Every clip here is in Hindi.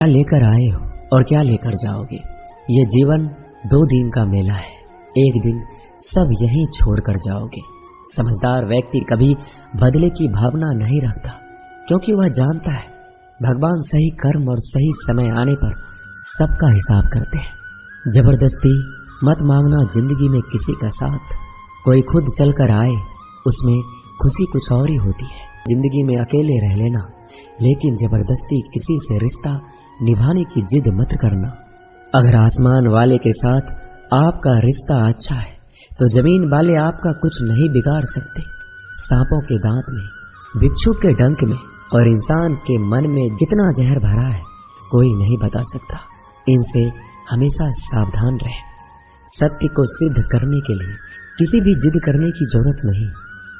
क्या लेकर आए हो और क्या लेकर जाओगे। ये जीवन 2 दिन का मेला है, एक दिन सब यहीं छोड़कर जाओगे। समझदार व्यक्ति कभी बदले की भावना नहीं रखता, क्योंकि वह जानता है भगवान सही कर्म और सही समय आने पर सबका हिसाब करते हैं। जबरदस्ती मत मांगना जिंदगी में किसी का साथ। कोई खुद चलकर आए, उसमें खुशी कुछ और ही होती है। जिंदगी में अकेले रह लेना, लेकिन जबरदस्ती किसी से रिश्ता निभाने की जिद मत करना। अगर आसमान वाले के साथ आपका रिश्ता अच्छा है तो जमीन वाले आपका कुछ नहीं बिगाड़ सकते। सांपों के दांत में, बिच्छू के डंक में और इंसान के मन में कितना जहर भरा है कोई नहीं बता सकता। इनसे हमेशा सावधान रहें। सत्य को सिद्ध करने के लिए किसी भी जिद करने की जरूरत नहीं,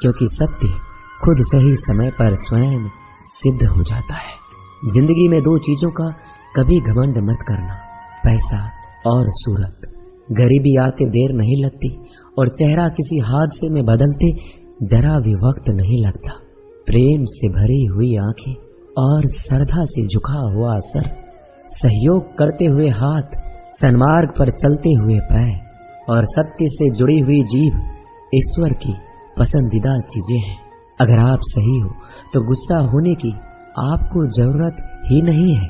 क्योंकि सत्य खुद सही समय पर स्वयं सिद्ध हो जाता है। जिंदगी में 2 चीजों का कभी घमंड मत करना, पैसा और सूरत। गरीबी आते देर नहीं लगती और चेहरा किसी हादसे में बदलते जरा भी वक्त नहीं लगता। प्रेम से भरी हुई आंखें और श्रद्धा से झुका हुआ सर, सहयोग करते हुए हाथ, सन्मार्ग पर चलते हुए पैर और सत्य से जुड़ी हुई जीभ ईश्वर की पसंदीदा चीजें हैं। अगर आप सही हो तो गुस्सा होने की आपको जरूरत ही नहीं है,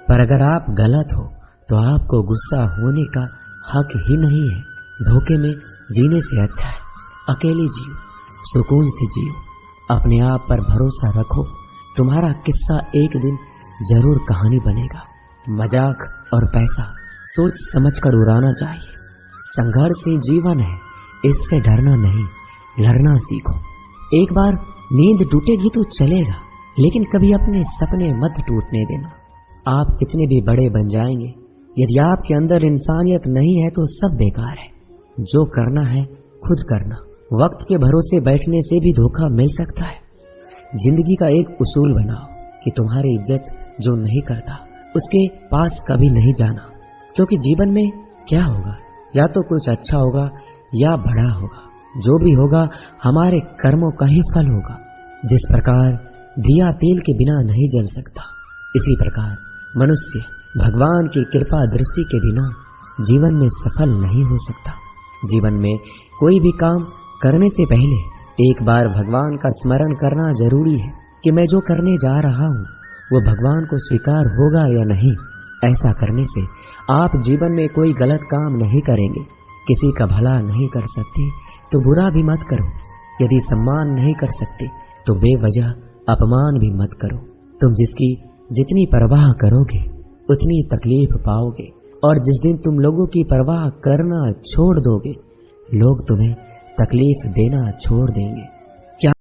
पर अगर आप गलत हो तो आपको गुस्सा होने का हक ही नहीं है। धोखे में जीने से अच्छा है अकेले जियो, सुकून से जियो। अपने आप पर भरोसा रखो, तुम्हारा किस्सा एक दिन जरूर कहानी बनेगा। मजाक और पैसा सोच समझकर उड़ाना चाहिए। संघर्ष ही जीवन है, इससे डरना नहीं, लड़ना सीखो। एक बार नींद टूटेगी तो चलेगा, लेकिन कभी अपने सपने मत टूटने देना। आप कितने भी बड़े बन जाएंगे, यदि आपके अंदर इंसानियत नहीं है तो सब बेकार है। जो करना है खुद करना। वक्त के भरोसे बैठने से भी धोखा मिल सकता है। जिंदगी का एक उसूल बनाओ कि तुम्हारी इज्जत जो नहीं करता उसके पास कभी नहीं जाना, क्योंकि जीवन में क्या होगा, या तो कुछ अच्छा होगा या बड़ा होगा। जो भी होगा हमारे कर्मों का ही फल होगा। जिस प्रकार दिया तेल के बिना नहीं जल सकता, इसी प्रकार मनुष्य भगवान की कृपा दृष्टि के बिना जीवन में सफल नहीं हो सकता। जीवन में कोई भी काम करने से पहले एक बार भगवान का स्मरण करना जरूरी है कि मैं जो करने जा रहा हूँ वो भगवान को स्वीकार होगा या नहीं। ऐसा करने से आप जीवन में कोई गलत काम नहीं करेंगे। किसी का भला नहीं कर सकते तो बुरा भी मत करो। यदि सम्मान नहीं कर सकते तो बेवजह अपमान भी मत करो। तुम जिसकी जितनी परवाह करोगे उतनी तकलीफ पाओगे, और जिस दिन तुम लोगों की परवाह करना छोड़ दोगे, लोग तुम्हें तकलीफ देना छोड़ देंगे। क्या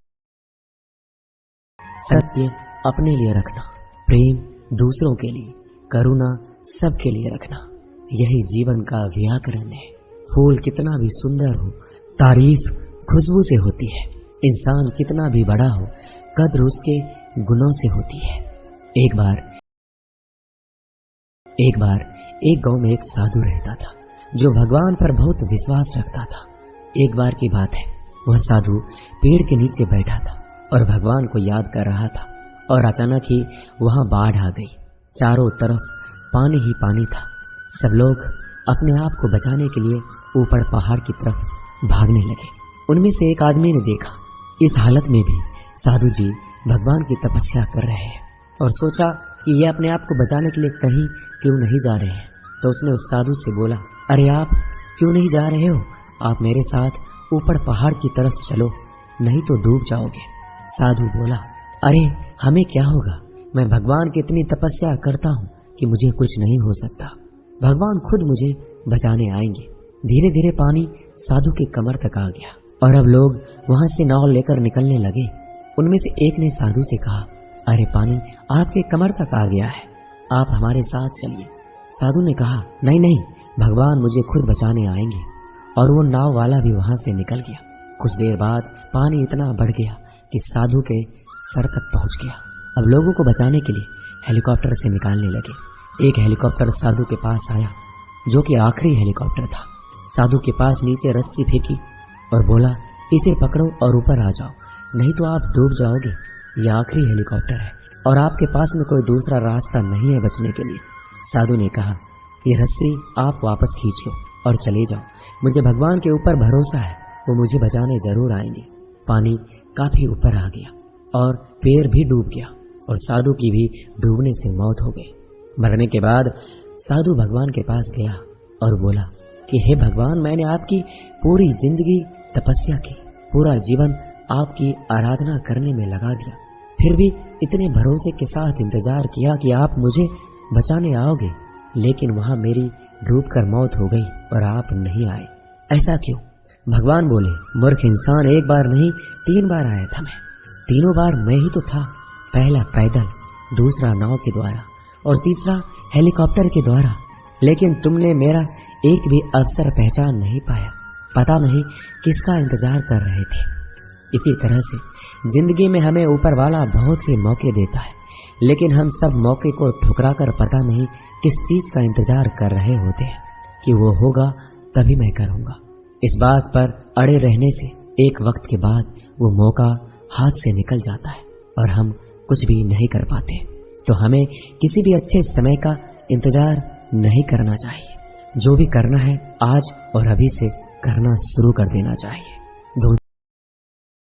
सत्य अपने लिए रखना, प्रेम दूसरों के लिए, करुणा सबके लिए रखना, यही जीवन का व्याकरण है। फूल कितना भी सुंदर हो, तारीफ खुशबू से होती है। इंसान कितना भी बड़ा हो, कद्र उसके गुणों से होती है। एक बार एक गांव में एक साधु रहता था जो भगवान पर बहुत विश्वास रखता था। एक बार की बात है, वह साधु पेड़ के नीचे बैठा था और भगवान को याद कर रहा था, और अचानक ही वहां बाढ़ आ गई। चारों तरफ पानी ही पानी था। सब लोग अपने आप को बचाने के लिए ऊपर पहाड़ की तरफ भागने लगे। उनमें से एक आदमी ने देखा इस हालत में भी साधु जी भगवान की तपस्या कर रहे हैं, और सोचा कि ये अपने आप को बचाने के लिए कहीं क्यों नहीं जा रहे हैं। तो उसने उस साधु से बोला, अरे आप क्यों नहीं जा रहे हो? आप मेरे साथ ऊपर पहाड़ की तरफ चलो, नहीं तो डूब जाओगे। साधु बोला, अरे हमें क्या होगा, मैं भगवान की इतनी तपस्या करता हूँ कि मुझे कुछ नहीं हो सकता। भगवान खुद मुझे बचाने आएंगे। धीरे धीरे पानी साधु के कमर तक आ गया और अब लोग वहां से नाव लेकर निकलने लगे। उनमें से एक ने साधु से कहा, अरे पानी आपके कमर तक आ गया है, आप हमारे साथ चलिए। साधु ने कहा, नहीं नहीं, भगवान मुझे खुद बचाने आएंगे। और वो नाव वाला भी वहां से निकल गया। कुछ देर बाद पानी इतना बढ़ गया कि साधु के सर तक पहुंच गया। अब लोगों को बचाने के लिए हेलीकॉप्टर से निकालने लगे। एक हेलीकॉप्टर साधु के पास आया, जो कि आखिरी हेलीकॉप्टर था। साधु के पास नीचे रस्सी फेंकी और बोला, इसे पकड़ो और ऊपर आ जाओ, नहीं तो आप डूब जाओगे। यह आखिरी हेलीकॉप्टर है और आपके पास में कोई दूसरा रास्ता नहीं है बचने के लिए। साधु ने कहा, ये रस्सी आप वापस खींच लो और चले जाओ। मुझे भगवान के ऊपर भरोसा है, वो मुझे बचाने जरूर आएंगे। पानी काफी ऊपर आ गया और पैर भी डूब गया और साधु की भी डूबने से मौत हो गई। मरने के बाद साधु भगवान के पास गया और बोला कि हे भगवान, मैंने आपकी पूरी जिंदगी तपस्या की, पूरा जीवन आपकी आराधना करने में लगा दिया, फिर भी इतने भरोसे के साथ इंतजार किया कि आप मुझे बचाने आओगे, लेकिन वहां मेरी डूबकर मौत हो गई और आप नहीं आए। ऐसा क्यों? भगवान बोले, मूर्ख इंसान, एक बार नहीं 3 बार आया था मैं। तीनों बार मैं ही तो था। पहला पैदल, दूसरा नाव के द्वारा और तीसरा हेलीकॉप्टर के द्वारा, लेकिन तुमने मेरा एक भी अवसर पहचान नहीं पाया। पता नहीं किसका इंतजार कर रहे थे। इसी तरह से जिंदगी में हमें ऊपर वाला बहुत से मौके देता है, लेकिन हम सब मौके को ठुकरा कर पता नहीं किस चीज का इंतजार कर रहे होते हैं कि वो होगा तभी मैं करूंगा। इस बात पर अड़े रहने से एक वक्त के बाद वो मौका हाथ से निकल जाता है और हम कुछ भी नहीं कर पाते। तो हमें किसी भी अच्छे समय का इंतजार नहीं करना चाहिए। जो भी करना है आज और अभी से करना शुरू कर देना चाहिए।